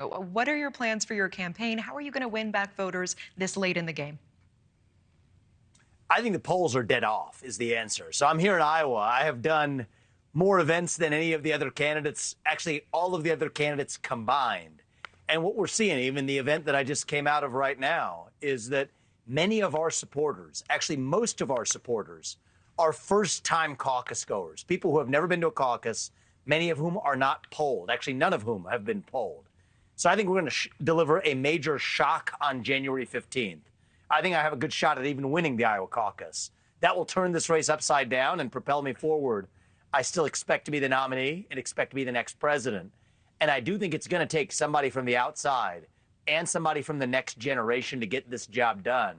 What are your plans for your campaign? How are you going to win back voters this late in the game? I think the polls are dead off is the answer. So I'm here in Iowa. I have done more events than any of the other candidates, actually all of the other candidates combined. And what we're seeing, even the event that I just came out of right now, is that many of our supporters, actually most of our supporters, are first-time caucus goers, people who have never been to a caucus, many of whom are not polled, actually none of whom have been polled. So I think we're going to deliver a major shock on January 15th. I think I have a good shot at even winning the Iowa caucus. That will turn this race upside down and propel me forward. I still expect to be the nominee and expect to be the next president. And I do think it's going to take somebody from the outside and somebody from the next generation to get this job done.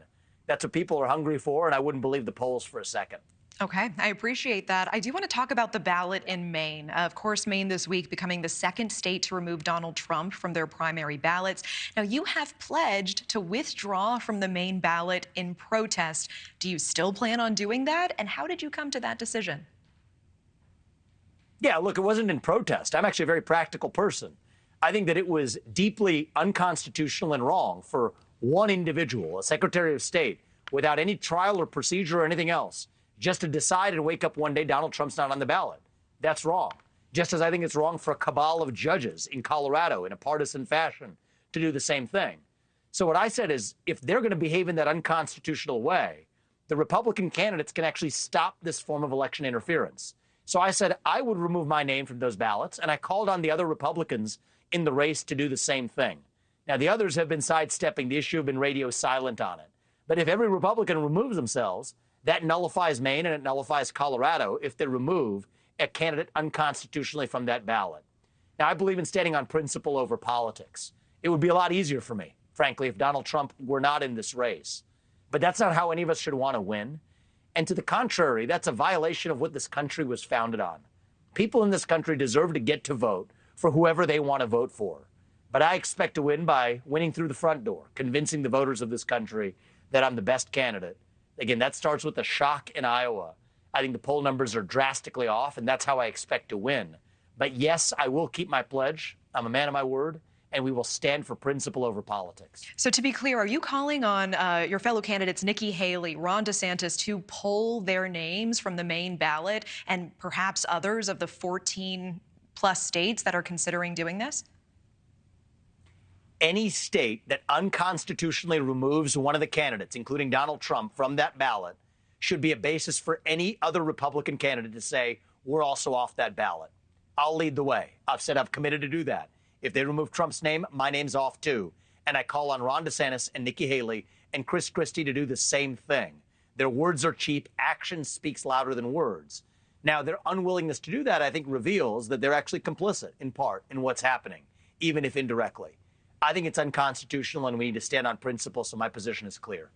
That's what people are hungry for, and I wouldn't believe the polls for a second. Okay, I appreciate that. I do want to talk about the ballot in Maine. Of course, Maine this week becoming the second state to remove Donald Trump from their primary ballots. Now, you have pledged to withdraw from the Maine ballot in protest. Do you still plan on doing that? And how did you come to that decision? Yeah, look, it wasn't in protest. I'm actually a very practical person. I think that it was deeply unconstitutional and wrong for one individual, a Secretary of State, without any trial or procedure or anything else, just to decide and wake up one day Donald Trump's not on the ballot. That's wrong. Just as I think it's wrong for a cabal of judges in Colorado in a partisan fashion to do the same thing. So what I said is, if they're going to behave in that unconstitutional way, the Republican candidates can actually stop this form of election interference. So I said I would remove my name from those ballots, and I called on the other Republicans in the race to do the same thing. Now, the others have been sidestepping the issue, have been radio silent on it. But if every Republican removes themselves, that nullifies Maine and it nullifies Colorado if they remove a candidate unconstitutionally from that ballot. Now, I believe in standing on principle over politics. It would be a lot easier for me, frankly, if Donald Trump were not in this race. But that's not how any of us should want to win. And to the contrary, that's a violation of what this country was founded on. People in this country deserve to get to vote for whoever they want to vote for. But I expect to win by winning through the front door, convincing the voters of this country that I'm the best candidate. Again, that starts with a shock in Iowa. I think the poll numbers are drastically off, and that's how I expect to win. But yes, I will keep my pledge. I'm a man of my word, and we will stand for principle over politics. So to be clear, are you calling on your fellow candidates, Nikki Haley, Ron DeSantis, to pull their names from the Maine ballot and perhaps others of the 14-plus states that are considering doing this? Any state that unconstitutionally removes one of the candidates, including Donald Trump, from that ballot should be a basis for any other Republican candidate to say, we're also off that ballot. I'll lead the way. I've said I've committed to do that. If they remove Trump's name, my name's off too. And I call on Ron DeSantis and Nikki Haley and Chris Christie to do the same thing. Their words are cheap. Action speaks louder than words. Now, their unwillingness to do that, I think, reveals that they're actually complicit, in part, in what's happening, even if indirectly. I think it's unconstitutional, and we need to stand on principle, so my position is clear.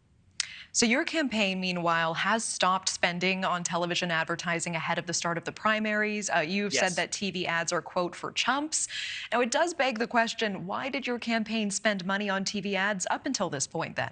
So your campaign, meanwhile, has stopped spending on television advertising ahead of the start of the primaries. You've said that TV ads are, quote, for chumps. Now, it does beg the question, why did your campaign spend money on TV ads up until this point, then?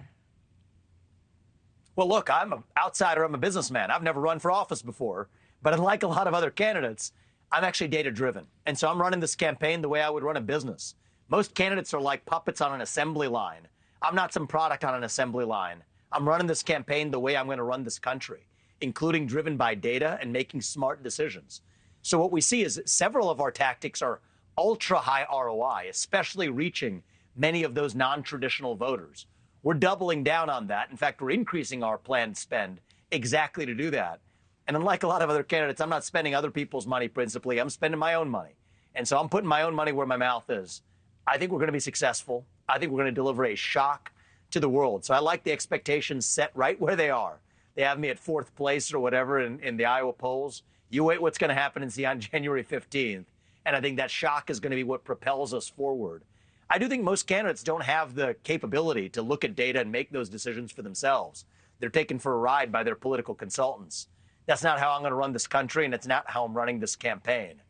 Well, look, I'm an outsider. I'm a businessman. I've never run for office before. But unlike a lot of other candidates, I'm actually data-driven. And so I'm running this campaign the way I would run a business. Most candidates are like puppets on an assembly line. I'm not some product on an assembly line. I'm running this campaign the way I'm going to run this country, including driven by data and making smart decisions. So what we see is that several of our tactics are ultra high ROI, especially reaching many of those non-traditional voters. We're doubling down on that. In fact, we're increasing our planned spend exactly to do that. And unlike a lot of other candidates, I'm not spending other people's money principally. I'm spending my own money. And so I'm putting my own money where my mouth is. I think we're going to be successful. I think we're going to deliver a shock to the world. So I like the expectations set right where they are. They have me at 4th place or whatever in the Iowa polls. You wait what's going to happen and see on January 15th. And I think that shock is going to be what propels us forward. I do think most candidates don't have the capability to look at data and make those decisions for themselves. They're taken for a ride by their political consultants. That's not how I'm going to run this country, and it's not how I'm running this campaign.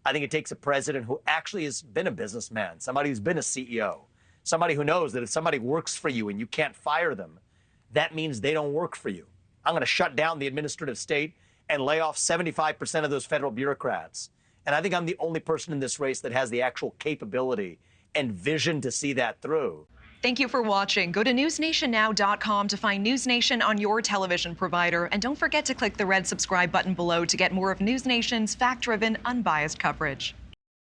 I think it takes a president who actually has been a businessman, somebody who's been a CEO, somebody who knows that if somebody works for you and you can't fire them, that means they don't work for you. I'm going to shut down the administrative state and lay off 75% of those federal bureaucrats. And I think I'm the only person in this race that has the actual capability and vision to see that through. Thank you for watching. Go to newsnationnow.com to find News Nation on your television provider. And don't forget to click the red subscribe button below to get more of News Nation's fact-driven, unbiased coverage.